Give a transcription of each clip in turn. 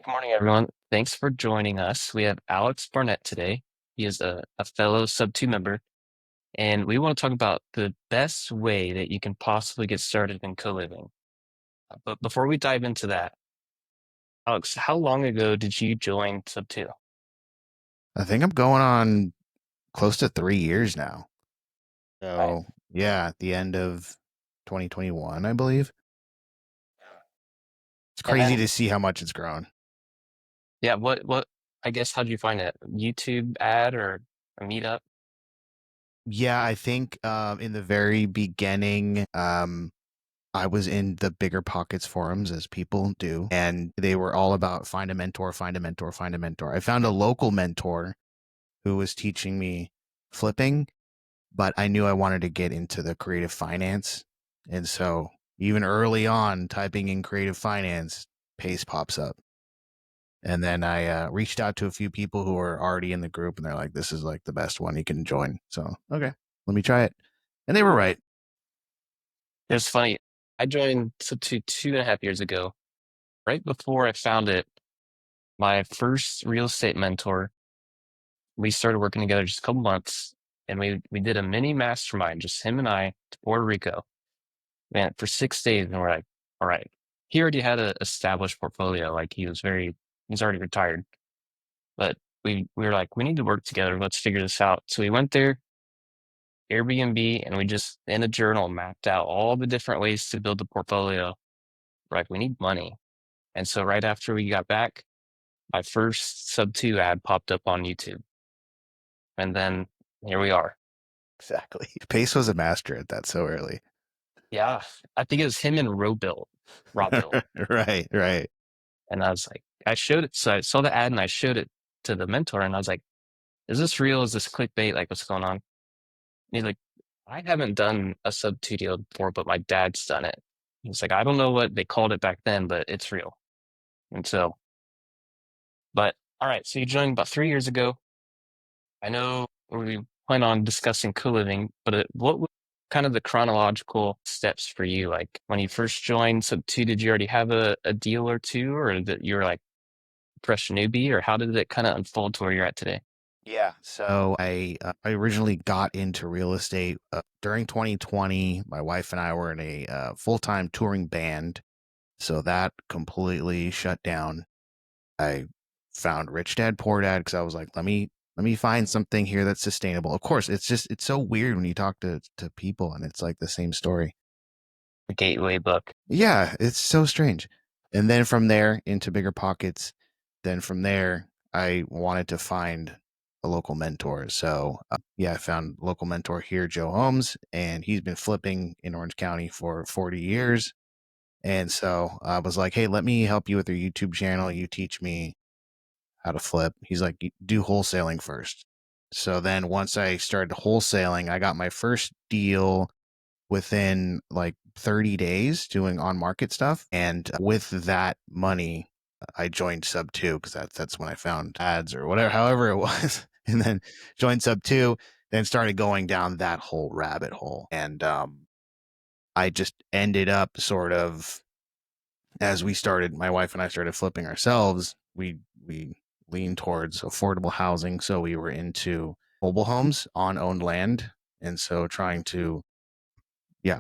Good morning, everyone. Thanks for joining us. We have Alex Barnett today. He is a fellow Subto member, and we want to talk about the best way that you can possibly get started in co-living. But before we dive into that, Alex, how long ago did you join Subto? I think I'm going on close to 3 years now. Right. So yeah, at the end of 2021, I believe. It's And crazy then, to see how much it's grown. yeah, I guess, how did you find it? YouTube ad or a meetup? Yeah, I think in the very beginning, I was in the Bigger Pockets forums as people do, and they were all about find a mentor, find a mentor, find a mentor. I found a local mentor who was teaching me flipping, but I knew I wanted to get into the creative finance. And so even early on, typing in creative finance, Pace pops up. And then I reached out to a few people who were already in the group, and they're like, this is like the best one you can join. So, okay, let me try it. And they were right. It was funny. I joined Subto 2.5 years ago. Right before I found it, my first real estate mentor, we started working together just a couple months, and we did a mini mastermind, just him and I, to Puerto Rico, man, for 6 days. And we're like, all right, he already had an established portfolio. Like he's already retired, but we were like, we need to work together. Let's figure this out. So we went there, Airbnb, and we just in a journal mapped out all the different ways to build the portfolio. We're like, we need money. And so right after we got back, my first Sub 2 ad popped up on YouTube. And then here we are. Exactly. Pace was a master at that so early. Yeah, I think it was him and Robill. Right, right. And I was like, I showed it. So I saw the ad and I showed it to the mentor, and I was like, is this real? Is this clickbait? Like, what's going on? And he's like, I haven't done a Sub 2 deal before, but my dad's done it. He's like, I don't know what they called it back then, but it's real. And so, but all right. So you joined about 3 years ago. I know we plan on discussing co-living, but what were kind of the chronological steps for you? Like when you first joined Sub 2, did you already have a deal or two, or that you were like fresh newbie, or how did it kind of unfold to where you're at today? Yeah. So I originally got into real estate during 2020. My wife and I were in a full-time touring band, so that completely shut down. I found Rich Dad Poor Dad because I was like, let me find something here that's sustainable. Of course, it's so weird when you talk to people and it's like the same story. The gateway book. Yeah, it's so strange. And then from there into Bigger Pockets. Then from there, I wanted to find a local mentor. So yeah, I found a local mentor here, Joe Holmes, and he's been flipping in Orange County for 40 years. And so I was like, hey, let me help you with your YouTube channel. You teach me how to flip. He's like, do wholesaling first. So then once I started wholesaling, I got my first deal within like 30 days doing on market stuff. And with that money, I joined Sub 2 because that's when I found ads or whatever, however it was. And then joined Sub 2, then started going down that whole rabbit hole. And I just ended up sort of, as we started, my wife and I started flipping ourselves, we leaned towards affordable housing. So we were into mobile homes on owned land. And so trying to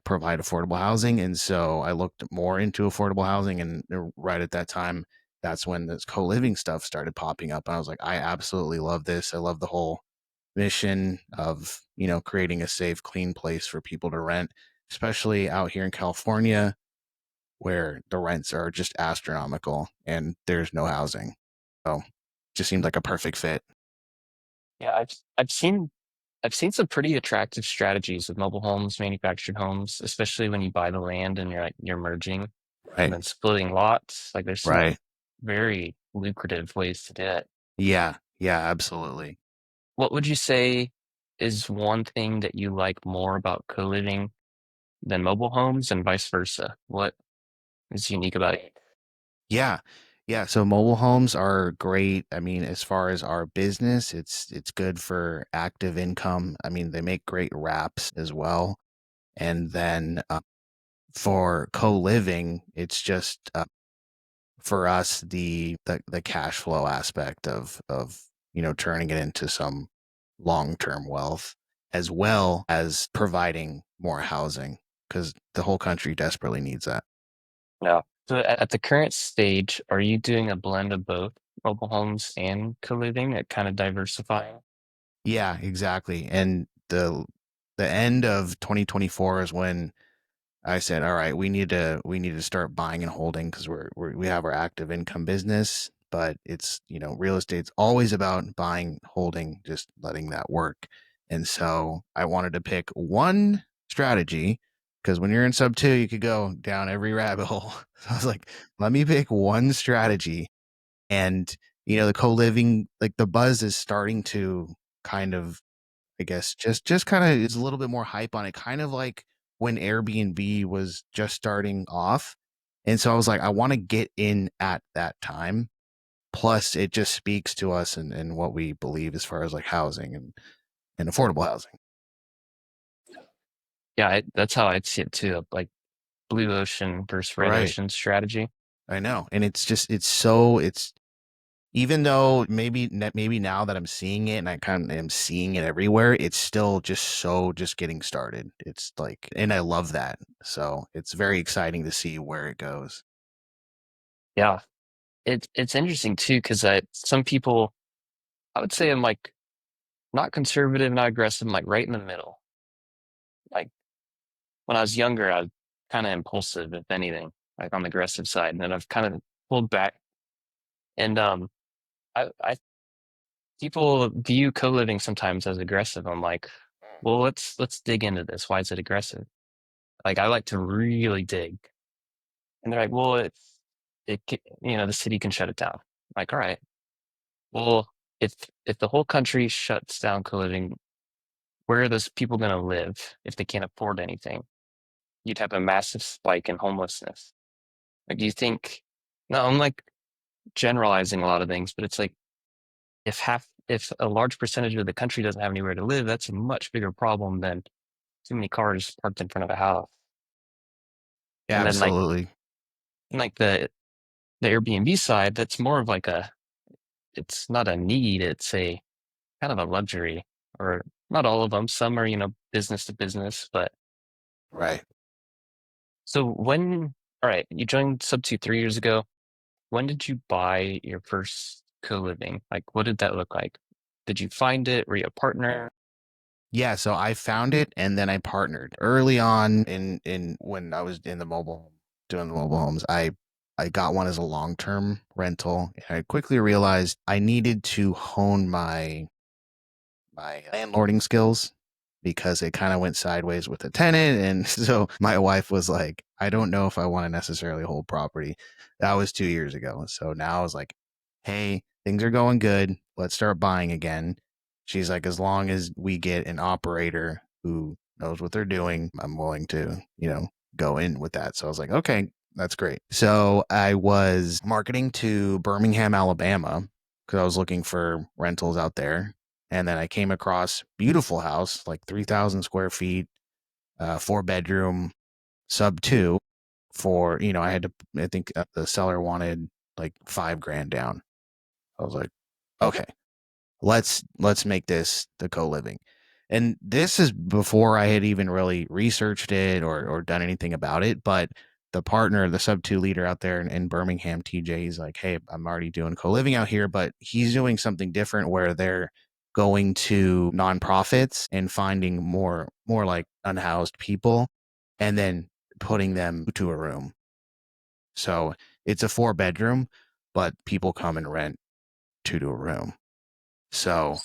provide affordable housing. And so I looked more into affordable housing. And right at that time, that's when this co living stuff started popping up. And I was like, I absolutely love this. I love the whole mission of, creating a safe, clean place for people to rent, especially out here in California where the rents are just astronomical and there's no housing. So it just seemed like a perfect fit. Yeah, I've seen some pretty attractive strategies with mobile homes, manufactured homes, especially when you buy the land and you're merging and Right. then splitting lots. Like there's some Right. very lucrative ways to do it. Yeah. Yeah. Absolutely. What would you say is one thing that you like more about co-living than mobile homes and vice versa? What is unique about it? Yeah. Yeah, so mobile homes are great. I mean, as far as our business, it's good for active income. I mean, they make great wraps as well. And then for co-living, it's just for us the cash flow aspect of turning it into some long-term wealth, as well as providing more housing, because the whole country desperately needs that. No. So at the current stage, are you doing a blend of both mobile homes and co-living at kind of diversifying? Yeah, exactly. And the end of 2024 is when I said, all right, we need to start buying and holding, because we have our active income business, but it's, real estate's always about buying, holding, just letting that work. And so I wanted to pick one strategy, because when you're in sub two, you could go down every rabbit hole. So I was like, let me pick one strategy. And, the co-living, like the buzz is starting to kind of, I guess, just kind of is a little bit more hype on it, kind of like when Airbnb was just starting off. And so I was like, I want to get in at that time. Plus, it just speaks to us and what we believe as far as like housing and affordable housing. Yeah, that's how I'd see it too, like blue ocean versus red Right. ocean strategy. I know. And it's even though maybe now that I'm seeing it and I kind of am seeing it everywhere, it's still just getting started. It's like, and I love that. So it's very exciting to see where it goes. Yeah, it's interesting too because some people I would say I'm like not conservative, not aggressive, I'm like right in the middle. Like when I was younger, I was kind of impulsive, if anything, like on the aggressive side, and then I've kind of pulled back. And I people view co-living sometimes as aggressive. I'm like, well, let's dig into this. Why is it aggressive? Like I like to really dig, and they're like, well, the city can shut it down. I'm like, all right, well, if the whole country shuts down co-living, where are those people going to live if they can't afford anything? You'd have a massive spike in homelessness. Like, do you think? No, I'm like generalizing a lot of things, but it's like if a large percentage of the country doesn't have anywhere to live, that's a much bigger problem than too many cars parked in front of a house. Yeah, And then absolutely. like the Airbnb side, that's more of like it's not a need, it's a kind of a luxury. Or not all of them. Some are, business to business. But Right. so all right, you joined Subto 3 years ago. When did you buy your first co-living? Like, what did that look like? Did you find it? Were you a partner? Yeah, so I found it and then I partnered early on in when I was in the mobile doing the mobile homes. I got one as a long-term rental, and I quickly realized I needed to hone my landlording skills, because it kind of went sideways with the tenant. And so my wife was like, I don't know if I want to necessarily hold property. That was 2 years ago. So now I was like, hey, things are going good. Let's start buying again. She's like, as long as we get an operator who knows what they're doing, I'm willing to, go in with that. So I was like, okay, that's great. So I was marketing to Birmingham, Alabama, because I was looking for rentals out there. And then I came across beautiful house, like 3,000 square feet, 4 bedroom, sub two for, I think the seller wanted like 5 grand down. I was like, okay, let's make this the co-living. And this is before I had even really researched it or done anything about it. But the partner, the sub two leader out there in Birmingham, TJ, he's like, hey, I'm already doing co-living out here, but he's doing something different where they're going to nonprofits and finding more like unhoused people and then putting them to a room. So it's a 4 bedroom, but people come and rent two to a room. So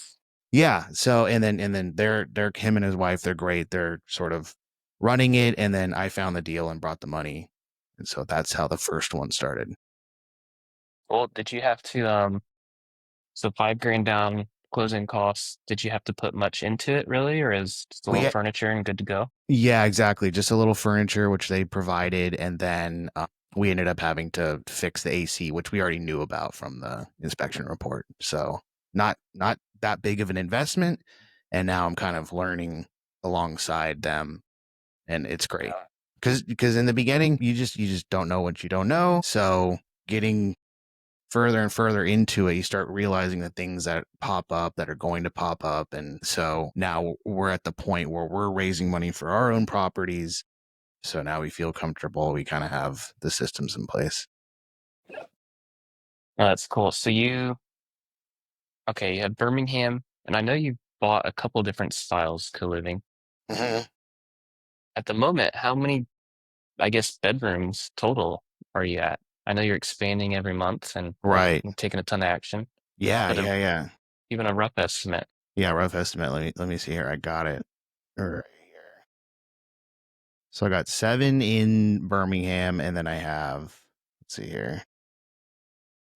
yeah. So and then they're him and his wife, they're great. They're sort of running it, and then I found the deal and brought the money. And so that's how the first one started. Well, did you have so 5 grand down, closing costs, did you have to put much into it really, or is just a little We furniture and good to go? Yeah, exactly. Just a little furniture which they provided, and then we ended up having to fix the AC, which we already knew about from the inspection report. So not that big of an investment, and now I'm kind of learning alongside them, and it's great. Yeah. Because in the beginning you just don't know what you don't know. So getting further and further into it, you start realizing the things that pop up that are going to pop up. And so now we're at the point where we're raising money for our own properties. So now we feel comfortable. We kind of have the systems in place. Oh, that's cool. So okay, you had Birmingham, and I know you bought a couple different styles co-living. Mm-hmm. At the moment, how many, I guess, bedrooms total are you at? I know you're expanding every month and Right. taking a ton of action, Yeah. but Yeah. Yeah. even a rough estimate. Yeah. Rough estimate. Let me see here. I got it right here. So I got 7 in Birmingham, and then I have, let's see here.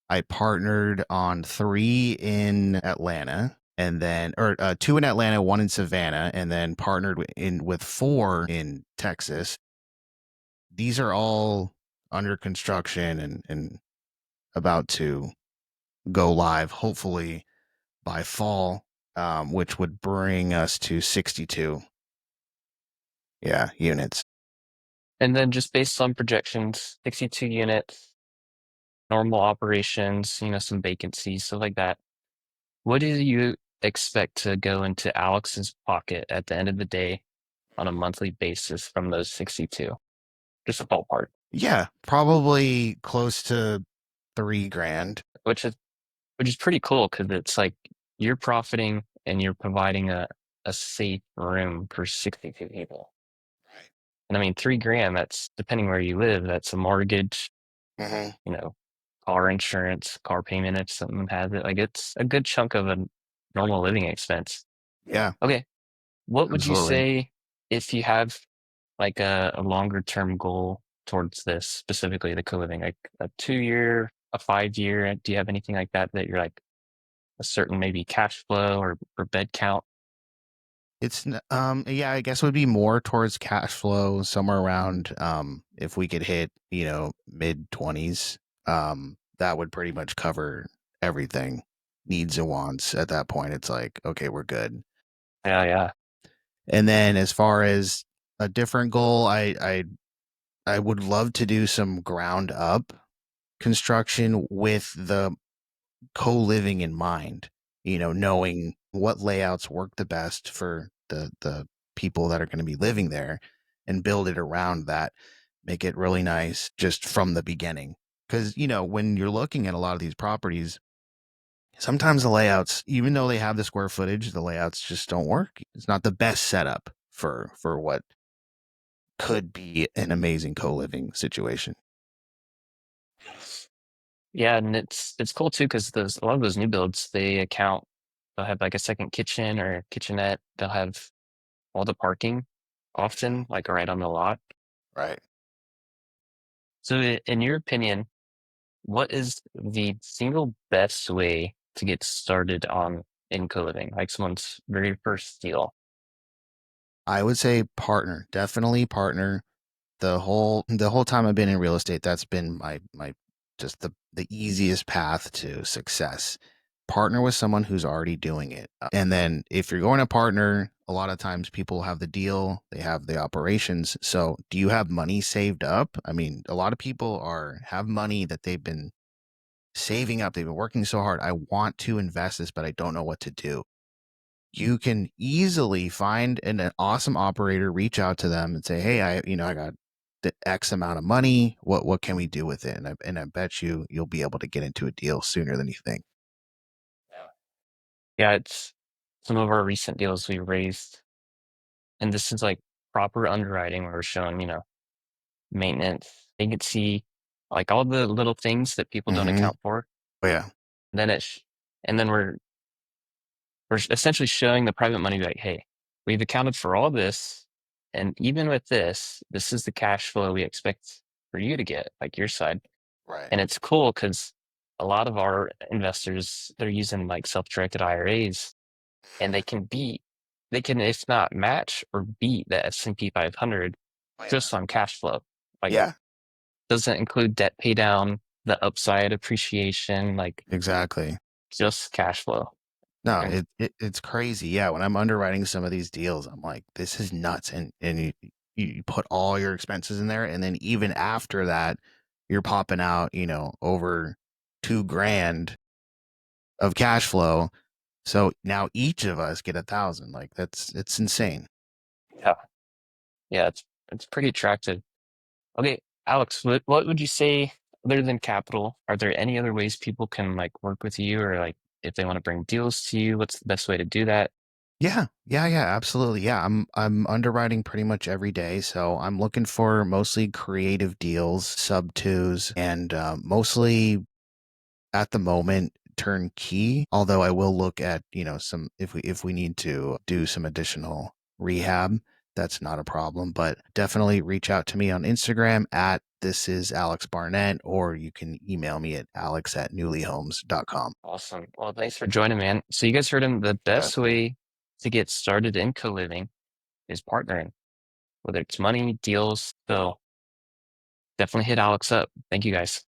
I partnered on 3 in Atlanta, and then, or 2 in Atlanta, 1 in Savannah, and then partnered with 4 in Texas. These are all under construction and about to go live, hopefully by fall, which would bring us to 62, yeah, units. And then just based on projections, 62 units, normal operations, some vacancies, stuff like that. What do you expect to go into Alex's pocket at the end of the day on a monthly basis from those 62? Just a ballpark, Yeah, probably close to 3 grand. which is pretty cool because it's like you're profiting and you're providing a safe room for 62 people. And I mean, 3 grand, that's depending where you live, that's a mortgage, Mm-hmm. you know, car insurance, car payment if someone has it. Like it's a good chunk of a normal living expense. Yeah, Okay. What would you absolutely. say if you have like a longer term goal towards this, specifically the co-living, like a 2 year, a 5 year? Do you have anything like that that you're like a certain maybe cash flow or bed count? Yeah, I guess it would be more towards cash flow, somewhere around if we could hit, mid 20s, that would pretty much cover everything, needs and wants. At that point, it's like, okay, we're good. Yeah, yeah. And then as far as a different goal, I would love to do some ground up construction with the co-living in mind, knowing what layouts work the best for the people that are going to be living there and build it around that, make it really nice just from the beginning. Because, when you're looking at a lot of these properties, sometimes the layouts, even though they have the square footage, the layouts just don't work. It's not the best setup for what could be an amazing co-living situation. Yeah, and it's cool too because those a lot of those new builds they'll have like a second kitchen or kitchenette. They'll have all the parking often like right on the lot. Right. So in your opinion, what is the single best way to get started on in co-living? Like someone's very first deal. I would say partner, definitely partner. The whole time I've been in real estate, that's been my just the easiest path to success. Partner with someone who's already doing it. And then if you're going to partner, a lot of times people have the deal, they have the operations. So do you have money saved up? I mean, a lot of people have money that they've been saving up. They've been working so hard. I want to invest this, but I don't know what to do. You can easily find an awesome operator, reach out to them and say, "Hey, I got the X amount of money. What can we do with it?" And I bet you'll be able to get into a deal sooner than you think. Yeah, it's some of our recent deals we raised, and this is like proper underwriting where we're showing, maintenance, vacancy, like all the little things that people don't Mm-hmm. account for. Oh, yeah. Then and then we're essentially showing the private money like, hey, we've accounted for all this, and even with this, this is the cash flow we expect for you to get, like your side. Right. And it's cool because a lot of our investors they're using like self-directed IRAs, and they can if not match or beat the S&P 500 Oh, yeah. just on cash flow. Like Yeah. doesn't include debt pay down, the upside appreciation, like Exactly. just cash flow. No, And it's crazy. Yeah, when I'm underwriting some of these deals, I'm like, this is nuts. And you put all your expenses in there, and then even after that, you're popping out, over 2 grand of cash flow. So now each of us get 1,000. Like it's insane. Yeah. Yeah, it's pretty attractive. Okay, Alex, what would you say other than capital? Are there any other ways people can like work with you, or like if they want to bring deals to you, what's the best way to do that? Yeah, absolutely. Yeah, I'm underwriting pretty much every day, so I'm looking for mostly creative deals, sub twos, and mostly at the moment turnkey. Although I will look at some if we need to do some additional rehab, that's not a problem. But definitely reach out to me on Instagram at this is Alex Barnett, or you can email me at alex@newlyhomes.com. Awesome. Well, thanks for joining, man. So you guys heard him. The best way to get started in co-living is partnering, whether it's money, deals. So definitely hit Alex up. Thank you guys.